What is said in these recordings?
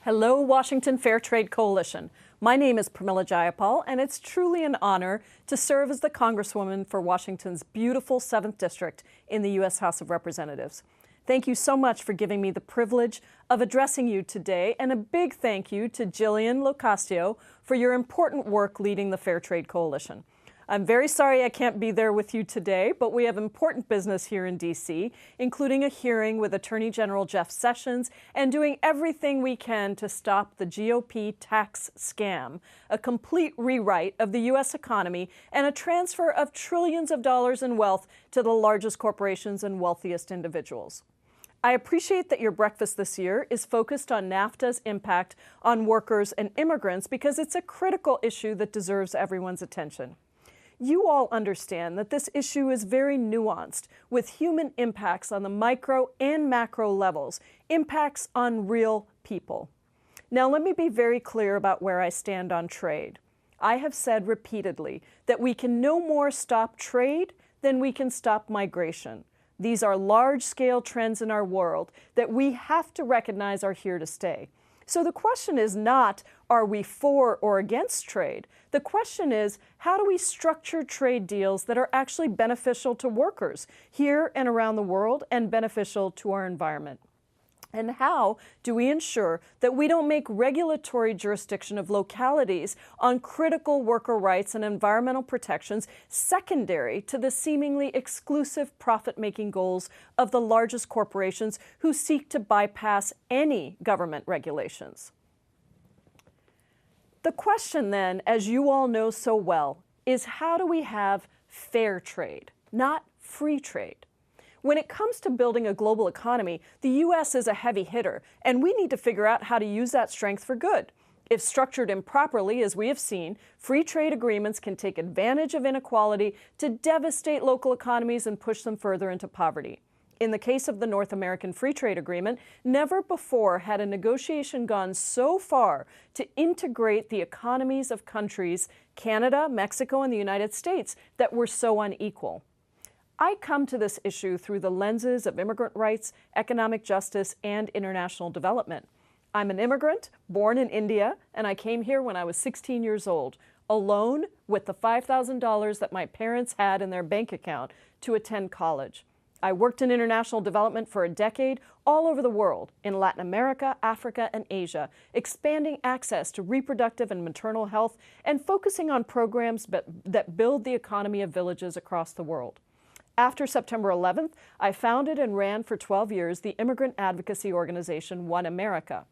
Hello, Washington Fair Trade Coalition. My name is Jayapal, and it's truly an honor to serve as the Congresswoman for Washington's beautiful 7th District in the U.S. House of Representatives. Thank you so much for giving me the privilege of addressing you today, and a big thank you to Jillian Locascio for your important work leading the Fair Trade Coalition. I'm very sorry I can't be there with you today, but we have important business here in D.C., including a hearing with Attorney General Jeff Sessions and doing everything we can to stop the GOP tax scam, a complete rewrite of the U.S. economy, and a transfer of trillions of dollars in wealth to the largest corporations and wealthiest individuals. I appreciate that your breakfast this year is focused on NAFTA's impact on workers and immigrants because it's a critical issue that deserves everyone's attention. You all understand that this issue is very nuanced, with human impacts on the micro and macro levels, impacts on real people. Now, let me be very clear about where I stand on trade. I have said repeatedly that we can no more stop trade than we can stop migration. These are large-scale trends in our world that we have to recognize are here to stay. So the question is not, are we for or against trade? The question is, how do we structure trade deals that are actually beneficial to workers here and around the world and beneficial to our environment? And how do we ensure that we don't make regulatory jurisdiction of localities on critical worker rights and environmental protections secondary to the seemingly exclusive profit-making goals of the largest corporations who seek to bypass any government regulations? The question then, as you all know so well, is how do we have fair trade, not free trade? When it comes to building a global economy, the U.S. is a heavy hitter, and we need to figure out how to use that strength for good. If structured improperly, as we have seen, free trade agreements can take advantage of inequality to devastate local economies and push them further into poverty. In the case of the North American Free Trade Agreement, never before had a negotiation gone so far to integrate the economies of countries, Canada, Mexico, and the United States, that were so unequal. I come to this issue through the lenses of immigrant rights, economic justice, and international development. I'm an immigrant, born in India, and I came here when I was 16 years old, alone with the $5,000 that my parents had in their bank account to attend college. I worked in international development for a decade all over the world, in Latin America, Africa, and Asia, expanding access to reproductive and maternal health and focusing on programs that build the economy of villages across the world. After September 11th, I founded and ran for 12 years the immigrant advocacy organization One America.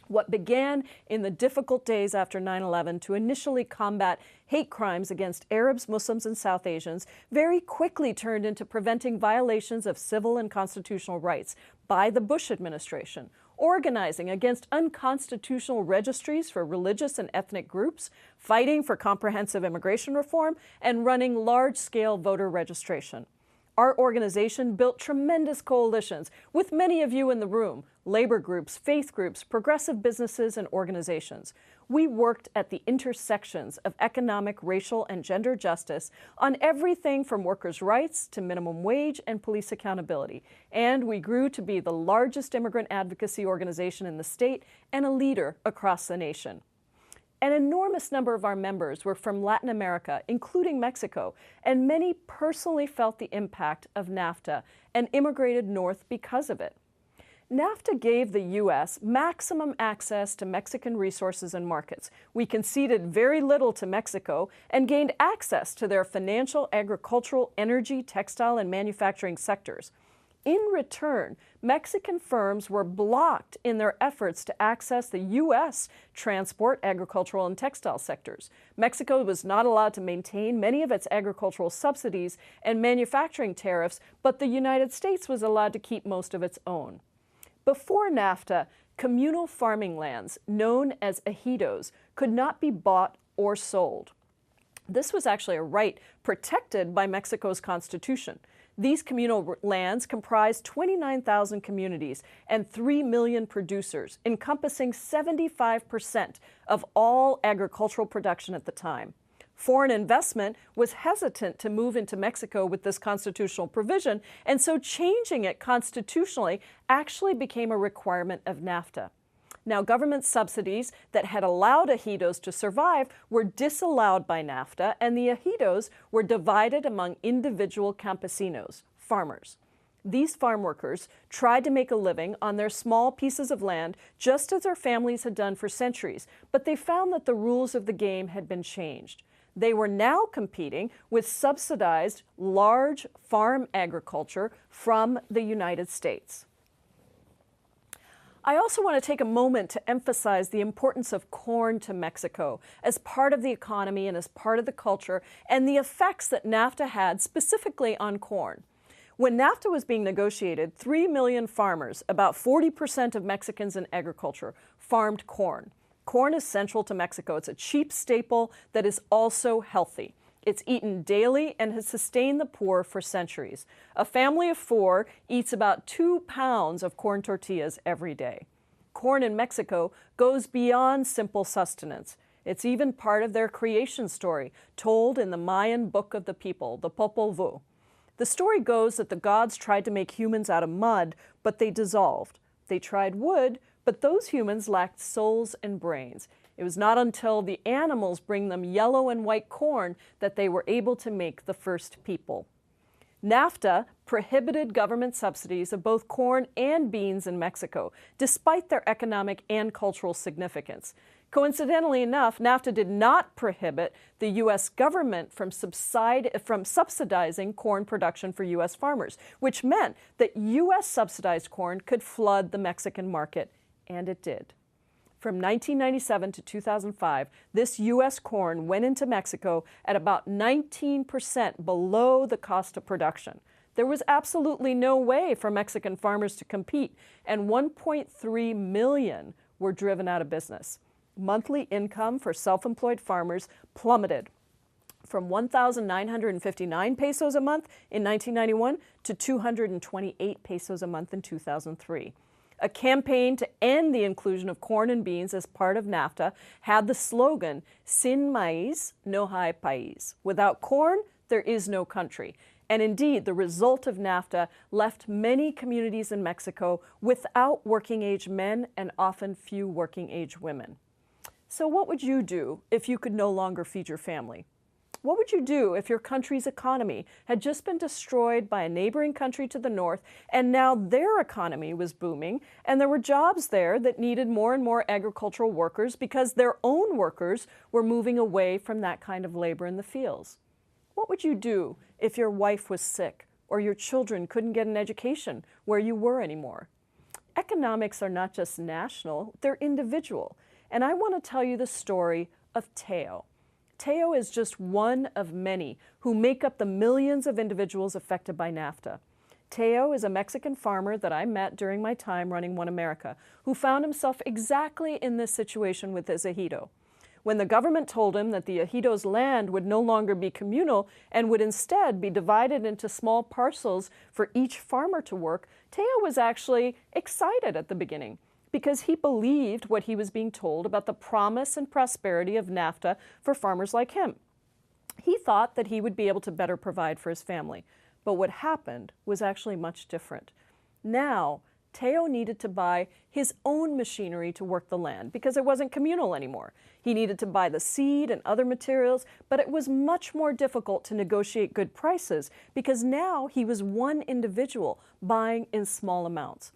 What began in the difficult days after 9/11 to initially combat hate crimes against Arabs, Muslims, and South Asians very quickly turned into preventing violations of civil and constitutional rights by the Bush administration, organizing against unconstitutional registries for religious and ethnic groups, fighting for comprehensive immigration reform, and running large-scale voter registration. Our organization built tremendous coalitions with many of you in the room, labor groups, faith groups, progressive businesses, and organizations. We worked at the intersections of economic, racial, and gender justice on everything from workers' rights to minimum wage and police accountability. And we grew to be the largest immigrant advocacy organization in the state and a leader across the nation. An enormous number of our members were from Latin America, including Mexico, and many personally felt the impact of NAFTA and immigrated north because of it. NAFTA gave the U.S. maximum access to Mexican resources and markets. We conceded very little to Mexico and gained access to their financial, agricultural, energy, textile, and manufacturing sectors. In return, Mexican firms were blocked in their efforts to access the U.S. transport, agricultural, and textile sectors. Mexico was not allowed to maintain many of its agricultural subsidies and manufacturing tariffs, but the United States was allowed to keep most of its own. Before NAFTA, communal farming lands, known as ejidos, could not be bought or sold. This was actually a right protected by Mexico's constitution. These communal lands comprised 29,000 communities and 3 million producers, encompassing 75% of all agricultural production at the time. Foreign investment was hesitant to move into Mexico with this constitutional provision, and so changing it constitutionally actually became a requirement of NAFTA. Now, government subsidies that had allowed ejidos to survive were disallowed by NAFTA, and the ejidos were divided among individual campesinos, farmers. These farm workers tried to make a living on their small pieces of land, just as their families had done for centuries, but they found that the rules of the game had been changed. They were now competing with subsidized large farm agriculture from the United States. I also want to take a moment to emphasize the importance of corn to Mexico as part of the economy and as part of the culture, and the effects that NAFTA had specifically on corn. When NAFTA was being negotiated, 3 million farmers, about 40% of Mexicans in agriculture, farmed corn. Corn is central to Mexico. It's a cheap staple that is also healthy. It's eaten daily and has sustained the poor for centuries. A family of 4 eats about 2 pounds of corn tortillas every day. Corn in Mexico goes beyond simple sustenance. It's even part of their creation story, told in the Mayan Book of the People, the Popol Vuh. The story goes that the gods tried to make humans out of mud, but they dissolved. They tried wood, but those humans lacked souls and brains. It was not until the animals bring them yellow and white corn that they were able to make the first people. NAFTA prohibited government subsidies of both corn and beans in Mexico, despite their economic and cultural significance. Coincidentally enough, NAFTA did not prohibit the U.S. government from subsidizing corn production for U.S. farmers, which meant that U.S. subsidized corn could flood the Mexican market, and it did. From 1997 to 2005, this U.S. corn went into Mexico at about 19% below the cost of production. There was absolutely no way for Mexican farmers to compete, and 1.3 million were driven out of business. Monthly income for self-employed farmers plummeted from 1,959 pesos a month in 1991 to 228 pesos a month in 2003. A campaign to end the inclusion of corn and beans as part of NAFTA had the slogan, "Sin maíz no hay país." Without corn, there is no country. And indeed, the result of NAFTA left many communities in Mexico without working-age men and often few working-age women. So what would you do if you could no longer feed your family? What would you do if your country's economy had just been destroyed by a neighboring country to the north, and now their economy was booming, and there were jobs there that needed more and more agricultural workers because their own workers were moving away from that kind of labor in the fields? What would you do if your wife was sick or your children couldn't get an education where you were anymore? Economics are not just national, they're individual. And I want to tell you the story of Teo. Teo is just one of many who make up the millions of individuals affected by NAFTA. Teo is a Mexican farmer that I met during my time running One America, who found himself exactly in this situation with his ejido. When the government told him that the ejido's land would no longer be communal and would instead be divided into small parcels for each farmer to work, Teo was actually excited at the beginning, because he believed what he was being told about the promise and prosperity of NAFTA for farmers like him. He thought that he would be able to better provide for his family. But what happened was actually much different. Now, Teo needed to buy his own machinery to work the land because it wasn't communal anymore. He needed to buy the seed and other materials, but it was much more difficult to negotiate good prices because now he was one individual buying in small amounts.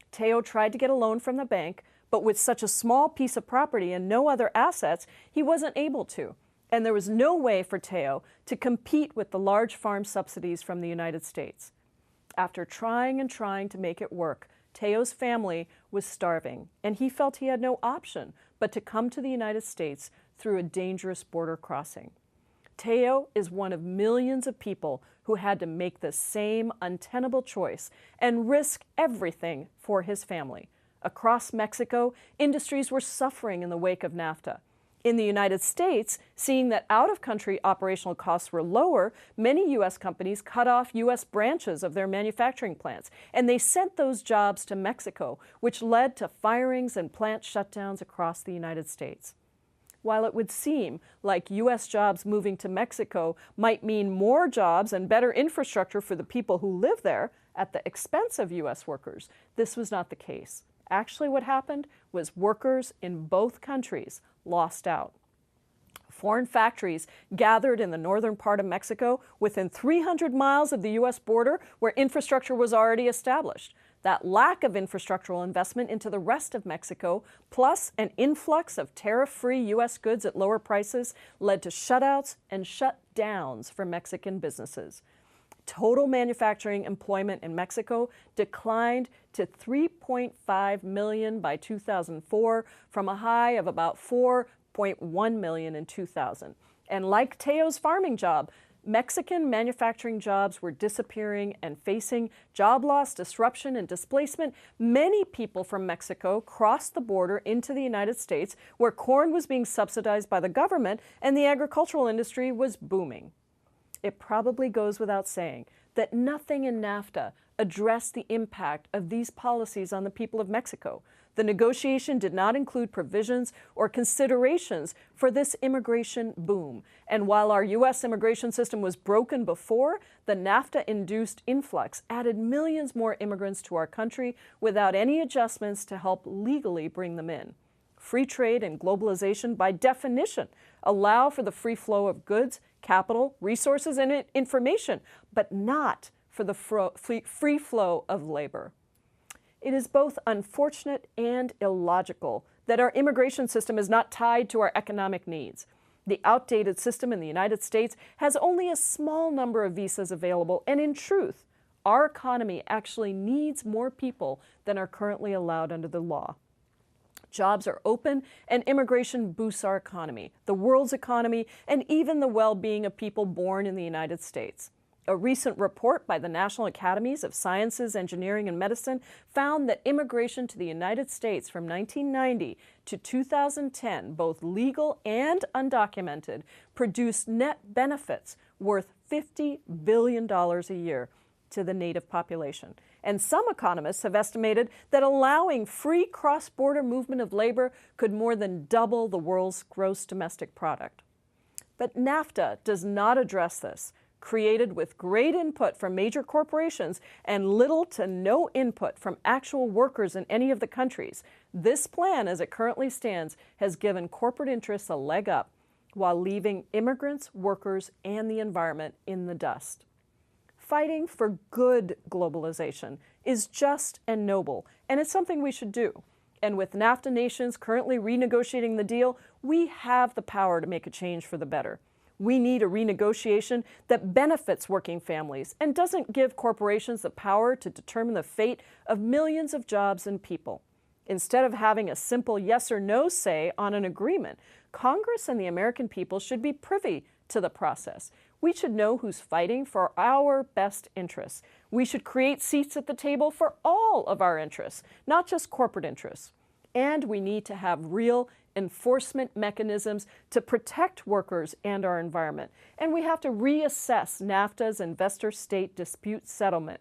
Teo tried to get a loan from the bank, but with such a small piece of property and no other assets, he wasn't able to. And there was no way for Teo to compete with the large farm subsidies from the United States. After trying and trying to make it work, Teo's family was starving, and he felt he had no option but to come to the United States through a dangerous border crossing. Teo is one of millions of people who had to make the same untenable choice and risk everything for his family. Across Mexico, industries were suffering in the wake of NAFTA. In the United States, seeing that out-of-country operational costs were lower, many U.S. companies cut off U.S. branches of their manufacturing plants, and they sent those jobs to Mexico, which led to firings and plant shutdowns across the United States. While it would seem like U.S. jobs moving to Mexico might mean more jobs and better infrastructure for the people who live there at the expense of U.S. workers, this was not the case. Actually, what happened was workers in both countries lost out. Foreign factories gathered in the northern part of Mexico within 300 miles of the U.S. border where infrastructure was already established. That lack of infrastructural investment into the rest of Mexico, plus an influx of tariff-free U.S. goods at lower prices, led to shutouts and shutdowns for Mexican businesses. Total manufacturing employment in Mexico declined to 3.5 million by 2004 from a high of about 4.1 million in 2000. And like Teo's farming job, Mexican manufacturing jobs were disappearing and facing job loss, disruption, and displacement. Many people from Mexico crossed the border into the United States, where corn was being subsidized by the government and the agricultural industry was booming. It probably goes without saying that nothing in NAFTA addressed the impact of these policies on the people of Mexico. The negotiation did not include provisions or considerations for this immigration boom. And while our U.S. immigration system was broken before, the NAFTA-induced influx added millions more immigrants to our country without any adjustments to help legally bring them in. Free trade and globalization, by definition, allow for the free flow of goods, capital, resources, and information, but not for the free flow of labor. It is both unfortunate and illogical that our immigration system is not tied to our economic needs. The outdated system in the United States has only a small number of visas available, and in truth, our economy actually needs more people than are currently allowed under the law. Jobs are open, and immigration boosts our economy, the world's economy, and even the well-being of people born in the United States. A recent report by the National Academies of Sciences, Engineering, and Medicine found that immigration to the United States from 1990 to 2010, both legal and undocumented, produced net benefits worth $50 billion a year to the native population. And some economists have estimated that allowing free cross-border movement of labor could more than double the world's gross domestic product. But NAFTA does not address this. Created with great input from major corporations and little to no input from actual workers in any of the countries, this plan, as it currently stands, has given corporate interests a leg up while leaving immigrants, workers, and the environment in the dust. Fighting for good globalization is just and noble, and it's something we should do. And with NAFTA nations currently renegotiating the deal, we have the power to make a change for the better. We need a renegotiation that benefits working families and doesn't give corporations the power to determine the fate of millions of jobs and people. Instead of having a simple yes or no say on an agreement, Congress and the American people should be privy to the process. We should know who's fighting for our best interests. We should create seats at the table for all of our interests, not just corporate interests. And we need to have real enforcement mechanisms to protect workers and our environment. And we have to reassess NAFTA's investor-state dispute settlement,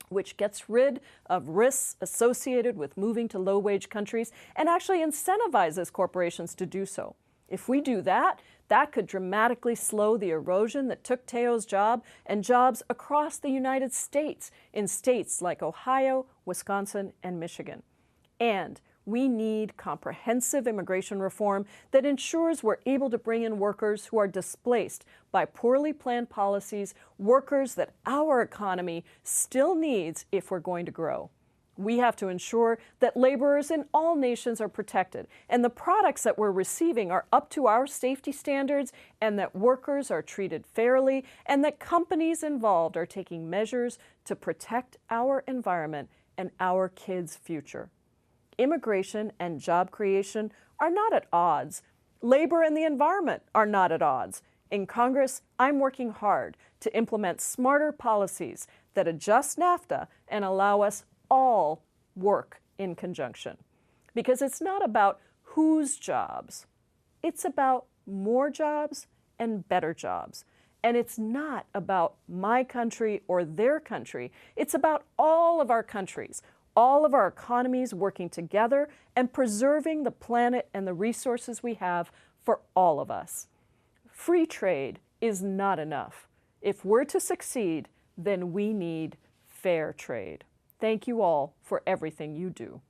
which gets rid of risks associated with moving to low-wage countries and actually incentivizes corporations to do so. If we do that, that could dramatically slow the erosion that took Teo's job and jobs across the United States in states like Ohio, Wisconsin, and Michigan. And we need comprehensive immigration reform that ensures we're able to bring in workers who are displaced by poorly planned policies, workers that our economy still needs if we're going to grow. We have to ensure that laborers in all nations are protected and the products that we're receiving are up to our safety standards, and that workers are treated fairly, and that companies involved are taking measures to protect our environment and our kids' future. Immigration and job creation are not at odds. Labor and the environment are not at odds. In Congress, I'm working hard to implement smarter policies that adjust NAFTA and allow us all work in conjunction. Because it's not about whose jobs, it's about more jobs and better jobs. And it's not about my country or their country, it's about all of our countries, all of our economies working together and preserving the planet and the resources we have for all of us. Free trade is not enough. If we're to succeed, then we need fair trade. Thank you all for everything you do.